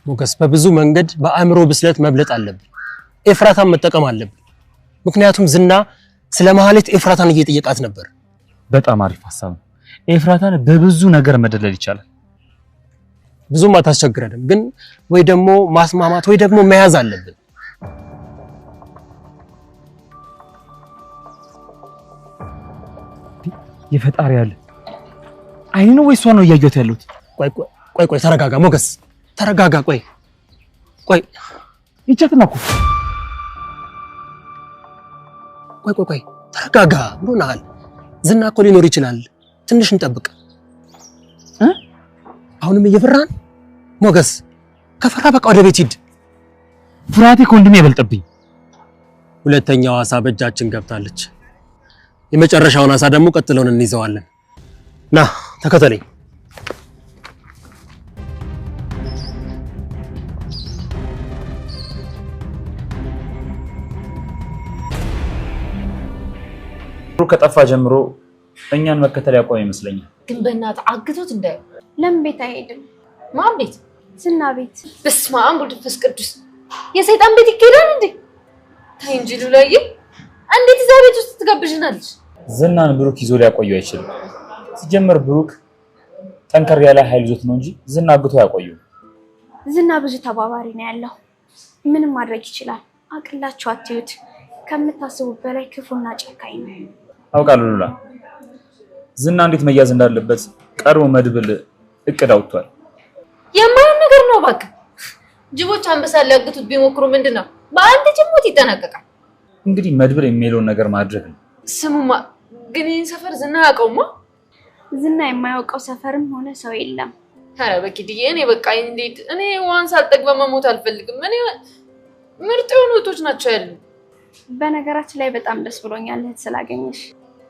ሞገስ በብዙ መንገድ በአእምሮ ብስለት መብለጥ አለብን። ኤፍራታን መጠቀም አለብን። ምክንያቱም ዝና ስለ ማህሌት ኤፍራታን እየጠየቃት ነበር። በጣም አሪፍ ሐሳብ ነው። ኤፍራታን በብዙ ነገር መደለል ይቻላል። ብዙም አታስቸግረንም፣ ግን ወይ ደግሞ ማስማማት ወይ ደግሞ መያዝ አለብን። የፈጣሪ ያለ አይኑ ወይ እሷ ነው እያየሁት ያለሁት? ቆይ ተረጋጋ ሞገስ፣ ተረጋጋ። ቆይ ይቻትናኩ ቆይ ተረጋጋ። ምንሆነሃል? ዝና እኮ ሊኖር ይችላል። ትንሽ እንጠብቅ። አሁንም እየፈራን ሞገስ፣ ከፈራ በቃ ወደ ቤት ሂድ። ፍርሃቴ ከወንድሜ ይበልጥብኝ። ሁለተኛው አሳ በእጃችን ገብታለች። የመጨረሻውን አሳ ደግሞ ቀጥለውን እንይዘዋለን። ና ተከተለኝ። ከጠፋ ጀምሮ እኛን መከተል ያቆመ ይመስለኛል። ግን በእናትህ አግቶት እንዳይ። ለምን ቤት አይሄድም? ማን ቤት? ዝና ቤት። በስመ አብ ወወልድ ወመንፈስ ቅዱስ። የሰይጣን ቤት ይኬዳል እንዴ? ታይ እንጂ ሉላዬ፣ እንዴት እዛ ቤት ውስጥ ትጋብዥናለች? ዝናን ብሩክ ይዞ ሊያቆየው አይችልም። ሲጀመር ብሩክ ጠንከር ያለ ኃይል ይዞት ነው እንጂ ዝና አግቶ ያቆየው። ዝና ብዙ ተባባሪ ነው ያለው። ምንም ማድረግ ይችላል። አቅላችሁ አትዩት። ከምታስቡት በላይ ክፉና ጨካኝ ነው። አውቃለሁ ሉላ። ዝና እንዴት መያዝ እንዳለበት ቀድሞ መድብል እቅድ አውጥቷል። የማይሆን ነገር ነው እባክህ። ጅቦች አንበሳ ሊያግቱት ቢሞክሩ ምንድነው? በአንድ ጅሞት ይጠናቀቃል። እንግዲህ መድብል የሚለውን ነገር ማድረግ ነው። ስሙማ ግን ይህን ሰፈር ዝና ያውቀውማ? ዝና የማያውቀው ሰፈርም ሆነ ሰው የለም። ኧረ በኪድዬ፣ እኔ በቃ እንዴት እኔ ዋን ሳልጠግብ መሞት አልፈልግም። እኔ ምርጥ የሆኑ እህቶች ናቸው ያሉኝ። በነገራችን ላይ በጣም ደስ ብሎኛል እህት ስላገኘሽ።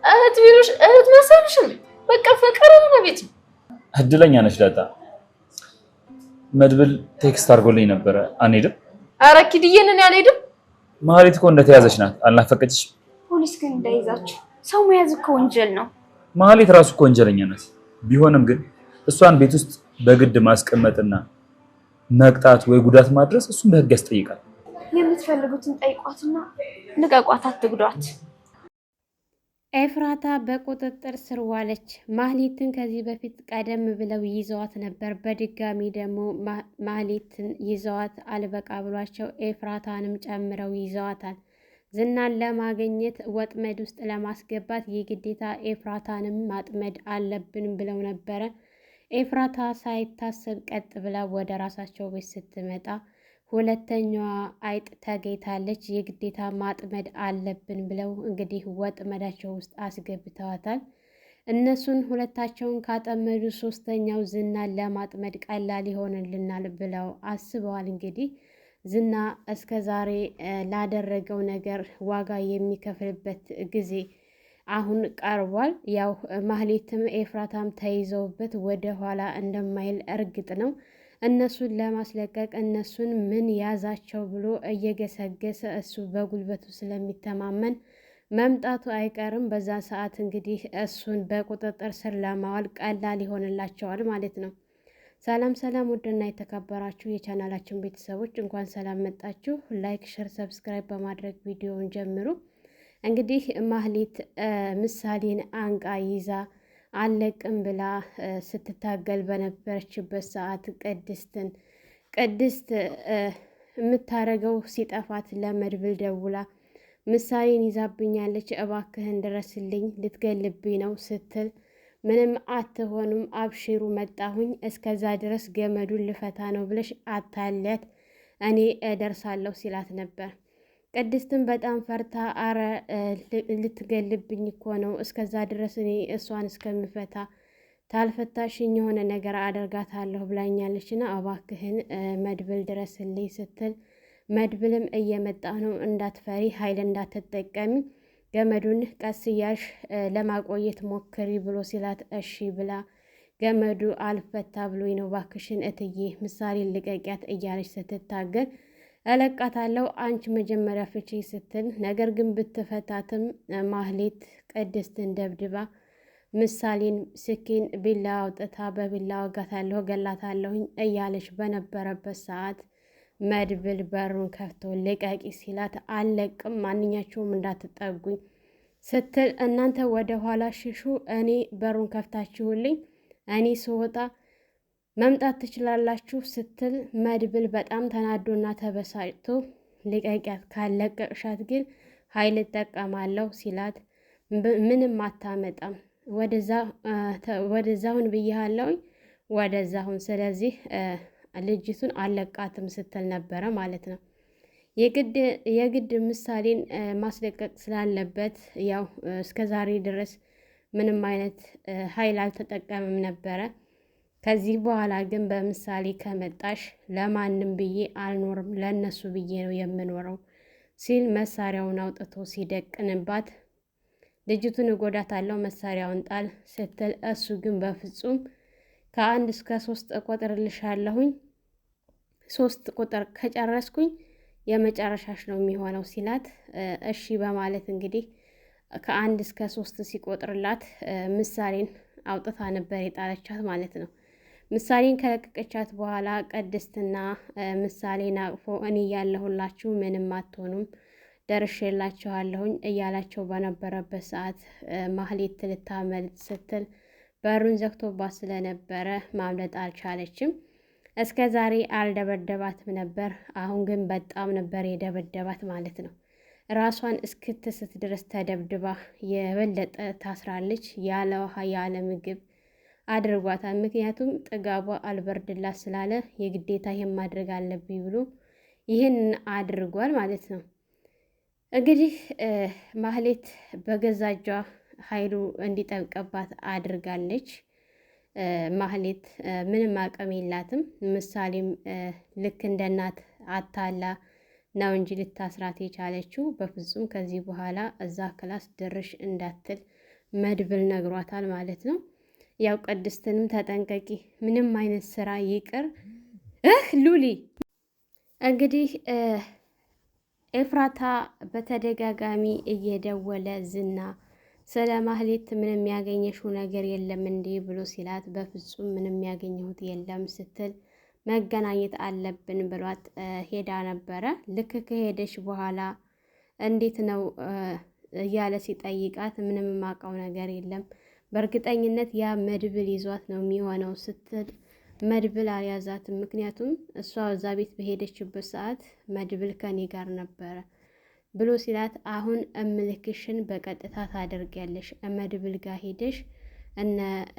እህት ቢሉሽ እህት መሰልሽ እንዴ? በቃ ፍቅር የሆነ ቤት ነው። እድለኛ ነሽ ዳጣ። መድብል ቴክስት አድርጎልኝ ነበረ። አንሄድም? ኧረ ኪድዬን እኔ አልሄድም። ማህሌት እኮ እንደተያዘች ናት። አልናፈቀችሽ? ፖሊስ ግን እንዳይዛችሁ። ሰው መያዝ እኮ ወንጀል ነው። ማህሌት ራሱ እኮ ወንጀለኛ ናት። ቢሆንም ግን እሷን ቤት ውስጥ በግድ ማስቀመጥና መቅጣት ወይ ጉዳት ማድረስ እሱን በህግ ያስጠይቃል። የምትፈልጉትን ጠይቋትና ልቀቋት፣ አትግዷት። ኤፍራታ በቁጥጥር ስር ዋለች። ማህሌትን ከዚህ በፊት ቀደም ብለው ይዘዋት ነበር። በድጋሚ ደግሞ ማህሌትን ይዘዋት አልበቃ ብሏቸው ኤፍራታንም ጨምረው ይዘዋታል። ዝናን ለማግኘት ወጥመድ ውስጥ ለማስገባት የግዴታ ኤፍራታንም ማጥመድ አለብን ብለው ነበረ። ኤፍራታ ሳይታሰብ ቀጥ ብላ ወደ ራሳቸው ቤት ስትመጣ ሁለተኛዋ አይጥ ተገኝታለች። የግዴታ ማጥመድ አለብን ብለው እንግዲህ ወጥመዳቸው ውስጥ አስገብተዋታል። እነሱን ሁለታቸውን ካጠመዱ ሶስተኛው ዝናን ለማጥመድ ቀላል ይሆንልናል ብለው አስበዋል። እንግዲህ ዝና እስከ ዛሬ ላደረገው ነገር ዋጋ የሚከፍልበት ጊዜ አሁን ቀርቧል። ያው ማህሌትም ኤፍራታም ተይዘውበት ወደ ኋላ እንደማይል እርግጥ ነው። እነሱን ለማስለቀቅ እነሱን ምን ያዛቸው ብሎ እየገሰገሰ እሱ በጉልበቱ ስለሚተማመን መምጣቱ አይቀርም። በዛ ሰዓት እንግዲህ እሱን በቁጥጥር ስር ለማዋል ቀላል ይሆንላቸዋል ማለት ነው። ሰላም ሰላም፣ ውድና የተከበራችሁ የቻናላችን ቤተሰቦች እንኳን ሰላም መጣችሁ። ላይክ፣ ሸር፣ ሰብስክራይብ በማድረግ ቪዲዮውን ጀምሩ። እንግዲህ ማህሌት ምሳሌን አንቃ ይዛ አለቅም ብላ ስትታገል በነበረችበት ሰዓት ቅድስት የምታረገው ሲጠፋት ለመድብል ደውላ ምሳሌን ይዛብኛለች፣ እባክህን ድረስልኝ፣ ልትገልብኝ ነው ስትል ምንም አትሆኑም፣ አብሽሩ መጣሁኝ፣ እስከዛ ድረስ ገመዱን ልፈታ ነው ብለሽ አታለት፣ እኔ እደርሳለሁ ሲላት ነበር። ቅድስትን በጣም ፈርታ አረ ልትገልብኝ እኮ ነው፣ እስከዛ ድረስ እኔ እሷን እስከምፈታ ታልፈታሽኝ የሆነ ነገር አደርጋታለሁ ብላኛለችና እባክህን መድብል ድረስልኝ ስትል መድብልም እየመጣ ነው፣ እንዳትፈሪ፣ ኃይል እንዳትጠቀሚ፣ ገመዱን ቀስ እያልሽ ለማቆየት ሞክሪ ብሎ ሲላት እሺ ብላ ገመዱ አልፈታ ብሎኝ ነው፣ ባክሽን እትዬ ምሳሌን ልቀቂያት እያለች ስትታገል እለቃታለሁ አንቺ መጀመሪያ ፍቺ ስትል፣ ነገር ግን ብትፈታትም ማህሌት ቅድስትን ደብድባ ምሳሌን ስኪን ቢላ አውጥታ በቢላ ወጋታለሁ ገላታለሁኝ እያለች በነበረበት ሰዓት መድብል በሩን ከፍቶ ልቀቂ ሲላት አልለቅም ማንኛቸውም እንዳትጠጉኝ ስትል እናንተ ወደ ኋላ ሽሹ፣ እኔ በሩን ከፍታችሁልኝ እኔ ስወጣ መምጣት ትችላላችሁ ስትል መድብል በጣም ተናዶና ተበሳጭቶ ልቀቂያት፣ ካለቀቅሻት ግን ኃይል እጠቀማለሁ ሲላት ምንም አታመጣም፣ ወደዛሁን ብያለሁኝ ወደዛሁን፣ ስለዚህ ልጅቱን አለቃትም ስትል ነበረ ማለት ነው። የግድ ምሳሌን ማስለቀቅ ስላለበት ያው እስከ ዛሬ ድረስ ምንም አይነት ኃይል አልተጠቀምም ነበረ። ከዚህ በኋላ ግን በምሳሌ ከመጣሽ ለማንም ብዬ አልኖርም፣ ለነሱ ብዬ ነው የምኖረው ሲል መሳሪያውን አውጥቶ ሲደቅንባት ልጅቱን እጎዳታለሁ መሳሪያውን ጣል ስትል እሱ ግን በፍጹም ከ1 እስከ 3 እቆጥርልሻለሁኝ 3 ቁጥር ከጨረስኩኝ የመጨረሻሽ ነው የሚሆነው ሲላት እሺ በማለት እንግዲህ ከ1 እስከ 3 ሲቆጥርላት ምሳሌን አውጥታ ነበር የጣለቻት ማለት ነው። ምሳሌን ከለቀቀቻት በኋላ ቅድስትና ምሳሌን አቅፎ እኔ ያለሁላችሁ ምንም አትሆኑም ደርሼላችኋለሁኝ እያላቸው በነበረበት ሰዓት ማህሌት ልታመልጥ ስትል በሩን ዘግቶባት ስለነበረ ማምለጥ አልቻለችም። እስከ ዛሬ አልደበደባትም ነበር፣ አሁን ግን በጣም ነበር የደበደባት ማለት ነው። ራሷን እስክትስት ድረስ ተደብድባ የበለጠ ታስራለች። ያለ ውሃ ያለ ምግብ አድርጓታል። ምክንያቱም ጥጋቧ አልበርድላት ስላለ የግዴታ ይሄን ማድረግ አለብኝ ብሎ ይህን አድርጓል ማለት ነው። እንግዲህ ማህሌት በገዛ እጇ ኃይሉ እንዲጠብቅባት አድርጋለች። ማህሌት ምንም አቅም የላትም። ምሳሌም ልክ እንደ እናት አታላ ነው እንጂ ልታስራት የቻለችው በፍጹም ከዚህ በኋላ እዛ ክላስ ድርሽ እንዳትል መድብል ነግሯታል ማለት ነው። ያው ቅድስትንም ተጠንቀቂ፣ ምንም አይነት ስራ ይቅር ሉሊ። እንግዲህ ኤፍራታ በተደጋጋሚ እየደወለ ዝና ስለ ማህሌት ምንም ያገኘሽው ነገር የለም እንዴ ብሎ ሲላት በፍጹም ምንም ያገኘሁት የለም ስትል መገናኘት አለብን ብሏት ሄዳ ነበረ። ልክ ከሄደች በኋላ እንዴት ነው እያለ ሲጠይቃት ምንም የማውቀው ነገር የለም፣ በእርግጠኝነት ያ መድብል ይዟት ነው የሚሆነው ስትል መድብል አልያዛትም። ምክንያቱም እሷ እዛ ቤት በሄደችበት ሰዓት መድብል ከኔ ጋር ነበረ ብሎ ሲላት አሁን እምልክሽን በቀጥታ ታደርጊያለሽ፣ መድብል ጋር ሄደሽ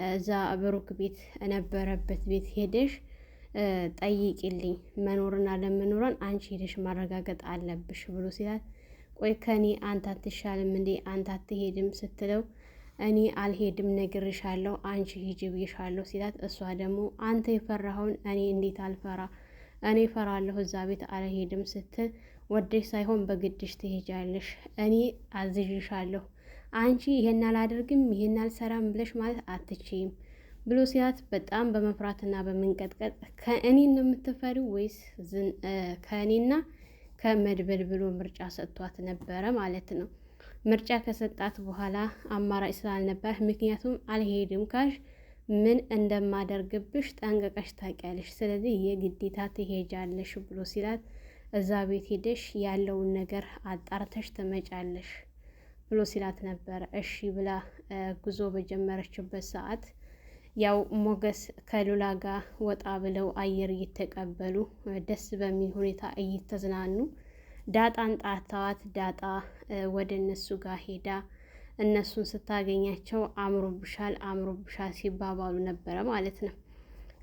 እዛ ብሩክ ቤት የነበረበት ቤት ሄደሽ ጠይቂልኝ፣ መኖርና ለመኖሯን አንቺ ሄደሽ ማረጋገጥ አለብሽ ብሎ ሲላት ቆይ ከኔ አንተ አትሻልም እንዴ አንተ አትሄድም ስትለው እኔ አልሄድም ነግሬሻለሁ፣ አንቺ ሂጂ ብዬሻለሁ ሲላት እሷ ደግሞ አንተ የፈራኸውን እኔ እንዴት አልፈራ፣ እኔ ፈራለሁ፣ እዛ ቤት አልሄድም ስትል ወደሽ ሳይሆን በግድሽ ትሄጃለሽ፣ እኔ አዝዥሻለሁ፣ አንቺ ይሄን አላደርግም ይሄን አልሰራም ብለሽ ማለት አትችይም ብሎ ሲላት በጣም በመፍራትና በመንቀጥቀጥ ከእኔን ነው የምትፈሪው ወይስ ከእኔና ከመድብል ብሎ ምርጫ ሰጥቷት ነበረ ማለት ነው። ምርጫ ከሰጣት በኋላ አማራጭ ስላልነበር ምክንያቱም አልሄድም ካልሽ ምን እንደማደርግብሽ ጠንቀቀሽ ታውቂያለሽ፣ ስለዚህ የግዴታ ትሄጃለሽ ብሎ ሲላት እዛ ቤት ሄደሽ ያለውን ነገር አጣርተሽ ትመጫለሽ ብሎ ሲላት ነበረ። እሺ ብላ ጉዞ በጀመረችበት ሰዓት ያው ሞገስ ከሉላ ጋር ወጣ ብለው አየር እየተቀበሉ ደስ በሚል ሁኔታ እየተዝናኑ ዳጣን ጣታዋት። ዳጣ ወደ እነሱ ጋር ሄዳ እነሱን ስታገኛቸው አምሮብሻል አምሮብሻል ሲባባሉ ነበረ ማለት ነው።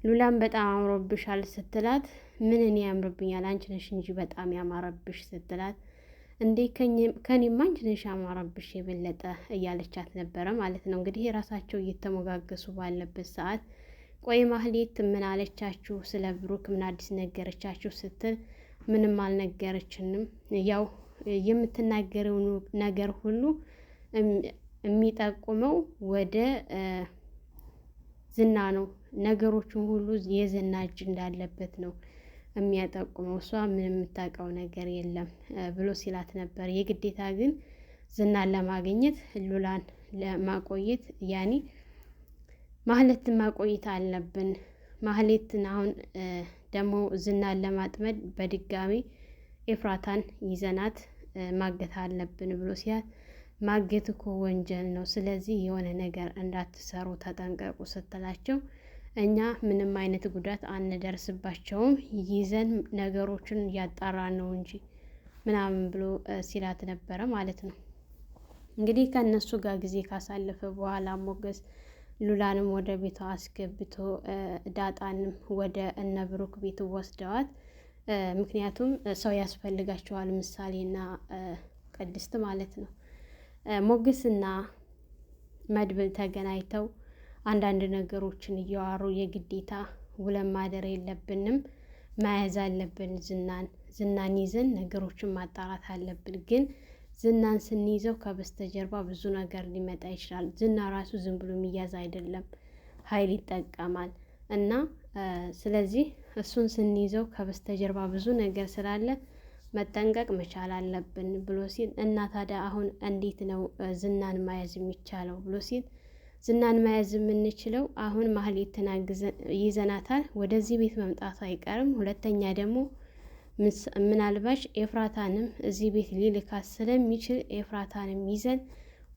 ሉላም በጣም አምሮብሻል ስትላት ምን እኔ ያምርብኛል አንቺ ነሽ እንጂ በጣም ያማረብሽ ስትላት እንዴ ከኔማ አንቺ ነሽ ያማረብሽ የበለጠ እያለቻት ነበረ ማለት ነው። እንግዲህ የራሳቸው እየተሞጋገሱ ባለበት ሰዓት ቆይ ማህሌት ምን አለቻችሁ ስለ ብሩክ ምን አዲስ ነገረቻችሁ ስትል ምንም አልነገረችንም፣ ያው የምትናገረው ነገር ሁሉ የሚጠቁመው ወደ ዝና ነው፣ ነገሮችን ሁሉ የዝና እጅ እንዳለበት ነው የሚያጠቁመው፣ እሷ ምንም የምታውቀው ነገር የለም ብሎ ሲላት ነበር። የግዴታ ግን ዝናን ለማግኘት ሉላን ለማቆየት ያኔ ማህሌትን ማቆየት አለብን። ማህሌትን አሁን ደግሞ ዝናን ለማጥመድ በድጋሚ ኤፍራታን ይዘናት ማገት አለብን ብሎ ሲያት ማገት እኮ ወንጀል ነው፣ ስለዚህ የሆነ ነገር እንዳትሰሩ ተጠንቀቁ ስትላቸው እኛ ምንም አይነት ጉዳት አንደርስባቸውም ይዘን ነገሮችን እያጣራ ነው እንጂ ምናምን ብሎ ሲላት ነበረ ማለት ነው። እንግዲህ ከእነሱ ጋር ጊዜ ካሳለፈ በኋላ ሞገስ ሉላንም ወደ ቤቷ አስገብቶ ዳጣንም ወደ እነ ብሩክ ቤት ወስደዋት። ምክንያቱም ሰው ያስፈልጋቸዋል፣ ምሳሌና ቅድስት ማለት ነው። ሞገስና መድብል ተገናኝተው አንዳንድ ነገሮችን እያዋሩ የግዴታ ውለን ማደር የለብንም መያዝ አለብን፣ ዝናን ይዘን ነገሮችን ማጣራት አለብን። ግን ዝናን ስንይዘው ከበስተጀርባ ብዙ ነገር ሊመጣ ይችላል። ዝና ራሱ ዝም ብሎ የሚያዝ አይደለም፣ ኃይል ይጠቀማል እና ስለዚህ እሱን ስንይዘው ከበስተጀርባ ብዙ ነገር ስላለ መጠንቀቅ መቻል አለብን ብሎ ሲል እና ታዲያ አሁን እንዴት ነው ዝናን መያዝ የሚቻለው ብሎ ሲል ዝናን መያዝ የምንችለው አሁን ማህሌትን ይዘናታል፣ ወደዚህ ቤት መምጣቱ አይቀርም። ሁለተኛ ደግሞ ምናልባሽ ኤፍራታንም እዚህ ቤት ሊልካት ስለሚችል ኤፍራታንም ይዘን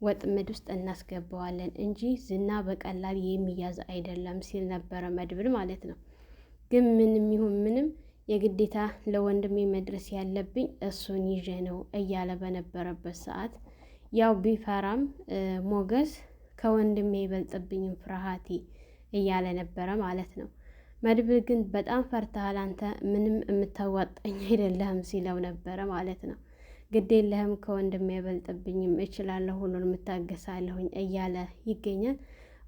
ወጥመድ ውስጥ እናስገባዋለን እንጂ ዝና በቀላል የሚያዝ አይደለም ሲል ነበረ መድብል ማለት ነው። ግን ምንም ይሁን ምንም የግዴታ ለወንድሜ መድረስ ያለብኝ እሱን ይዤ ነው እያለ በነበረበት ሰዓት ያው ቢፈራም ሞገስ ከወንድሜ ይበልጥብኝም ፍርሃቴ እያለ ነበረ ማለት ነው። መድብል ግን በጣም ፈርተሃል አንተ ምንም የምታዋጣኝ አይደለህም ሲለው ነበረ ማለት ነው። ግድ የለህም ከወንድሜ አይበልጥብኝም እችላለሁ፣ ሁሉን የምታገሳለሁኝ እያለ ይገኛል።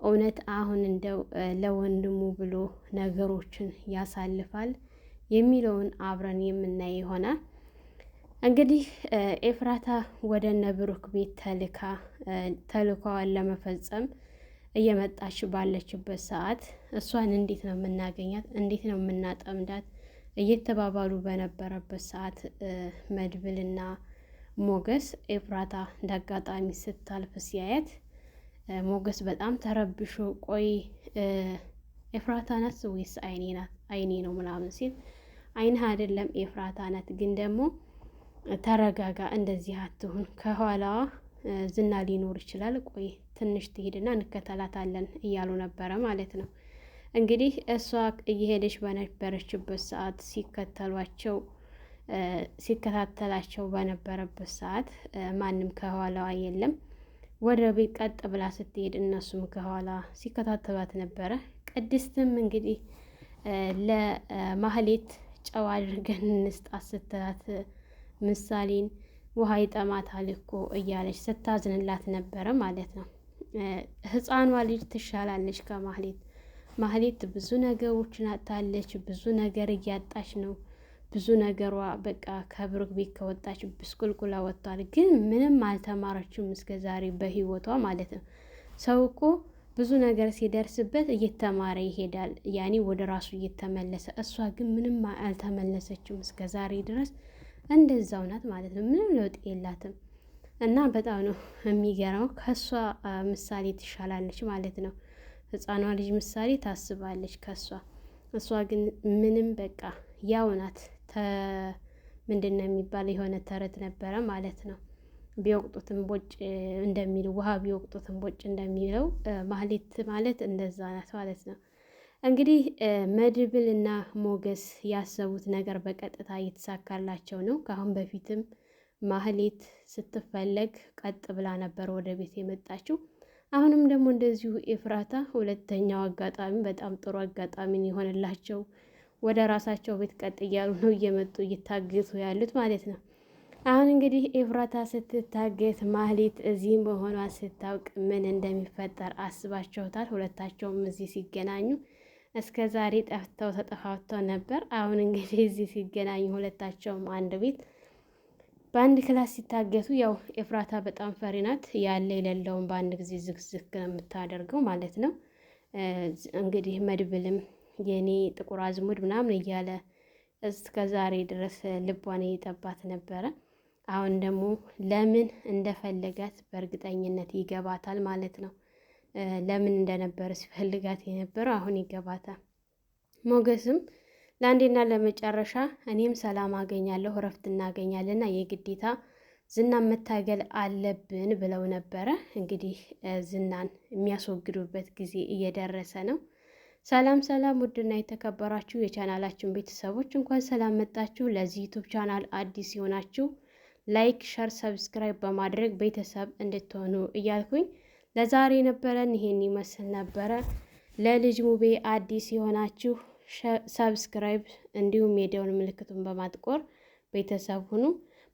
እውነት አሁን እንደው ለወንድሙ ብሎ ነገሮችን ያሳልፋል የሚለውን አብረን የምናይ ይሆናል። እንግዲህ ኤፍራታ ወደ እነ ብሩክ ቤት ተልኳዋን ለመፈጸም እየመጣች ባለችበት ሰዓት እሷን እንዴት ነው የምናገኛት፣ እንዴት ነው የምናጠምዳት እየተባባሉ በነበረበት ሰዓት መድብልና ሞገስ ኤፍራታ እንዳጋጣሚ ስታልፍ ሲያየት ሞገስ በጣም ተረብሾ ቆይ ኤፍራታ ናት ወይስ አይኔ ነው ምናምን ሲል አይንህ አይደለም ኤፍራታ ናት፣ ግን ደግሞ ተረጋጋ፣ እንደዚህ አትሁን፣ ከኋላዋ ዝና ሊኖር ይችላል፣ ቆይ ትንሽ ትሄድና እንከተላታለን እያሉ ነበረ ማለት ነው። እንግዲህ እሷ እየሄደች በነበረችበት ሰዓት ሲከታተላቸው በነበረበት ሰዓት ማንም ከኋላዋ የለም። ወደ ቤት ቀጥ ብላ ስትሄድ እነሱም ከኋላ ሲከታተሏት ነበረ። ቅድስትም እንግዲህ ለማህሌት ጨዋ አድርገን እንስጣት ስትላት ምሳሌን ውሃ ይጠማታል እኮ እያለች ስታዝንላት ነበረ ማለት ነው። ህፃኗ ልጅ ትሻላለች ከማህሌት። ማህሌት ብዙ ነገሮችን አጣለች፣ ብዙ ነገር እያጣች ነው። ብዙ ነገሯ በቃ ከብሩክ ቤት ከወጣች ብስቁልቁላ ወጥቷል። ግን ምንም አልተማረችም እስከ ዛሬ በህይወቷ ማለት ነው። ሰው እኮ ብዙ ነገር ሲደርስበት እየተማረ ይሄዳል፣ ያኔ ወደ ራሱ እየተመለሰ። እሷ ግን ምንም አልተመለሰችም እስከ ዛሬ ድረስ እንደዛው ናት ማለት ነው። ምንም ለውጥ የላትም እና በጣም ነው የሚገርመው። ከእሷ ምሳሌ ትሻላለች ማለት ነው። ህፃኗ ልጅ ምሳሌ ታስባለች ከእሷ። እሷ ግን ምንም በቃ ያው ናት። ምንድን ነው የሚባል የሆነ ተረት ነበረ ማለት ነው። ቢወቅጡትም ቦጭ እንደሚለው ውሃ ቢወቅጡትም ቦጭ እንደሚለው ማህሌት ማለት እንደዛ ናት ማለት ነው። እንግዲህ መድብል እና ሞገስ ያሰቡት ነገር በቀጥታ እየተሳካላቸው ነው። ከአሁን በፊትም ማህሌት ስትፈለግ ቀጥ ብላ ነበር ወደ ቤት የመጣችው። አሁንም ደግሞ እንደዚሁ ኤፍራታ ሁለተኛው አጋጣሚ በጣም ጥሩ አጋጣሚ የሆነላቸው ወደ ራሳቸው ቤት ቀጥ እያሉ ነው እየመጡ እየታገቱ ያሉት ማለት ነው። አሁን እንግዲህ ኤፍራታ ስትታገት ማህሌት እዚህ መሆኗ ስታውቅ ምን እንደሚፈጠር አስባቸውታል። ሁለታቸውም እዚህ ሲገናኙ እስከ ዛሬ ጠፍተው ተጠፋፍተው ነበር። አሁን እንግዲህ እዚህ ሲገናኙ ሁለታቸውም አንድ ቤት በአንድ ክላስ ሲታገቱ፣ ያው ኤፍራታ በጣም ፈሪ ናት። ያለ የሌለውን በአንድ ጊዜ ዝግዝግ ነው የምታደርገው ማለት ነው። እንግዲህ መድብልም የኔ ጥቁር አዝሙድ ምናምን እያለ እስከ ዛሬ ድረስ ልቧን እየጠባት ነበረ። አሁን ደግሞ ለምን እንደፈለጋት በእርግጠኝነት ይገባታል ማለት ነው። ለምን እንደነበረ ሲፈልጋት የነበረው አሁን ይገባታል። ሞገስም ለአንዴና ለመጨረሻ እኔም ሰላም አገኛለሁ እረፍት እናገኛለንና የግዴታ ዝናን መታገል አለብን ብለው ነበረ። እንግዲህ ዝናን የሚያስወግዱበት ጊዜ እየደረሰ ነው። ሰላም ሰላም! ውድና የተከበራችሁ የቻናላችን ቤተሰቦች እንኳን ሰላም መጣችሁ። ለዚህ ዩቱብ ቻናል አዲስ ሲሆናችሁ ላይክ፣ ሸር፣ ሰብስክራይብ በማድረግ ቤተሰብ እንድትሆኑ እያልኩኝ ለዛሬ ነበረን ይሄን ይመስል ነበረ። ለልጅ ሙቤ አዲስ የሆናችሁ ሰብስክራይብ እንዲሁም የደወል ምልክቱን በማጥቆር ቤተሰብ ሁኑ።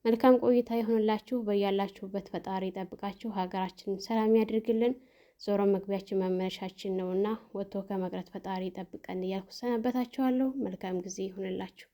መልካም ቆይታ ይሆንላችሁ። በያላችሁበት ፈጣሪ ይጠብቃችሁ፣ ሀገራችንን ሰላም ያድርግልን። ዞሮ መግቢያችን መመለሻችን ነውና ወጥቶ ከመቅረት ፈጣሪ ይጠብቀን እያልኩ ሰነበታችኋለሁ። መልካም ጊዜ ይሆንላችሁ።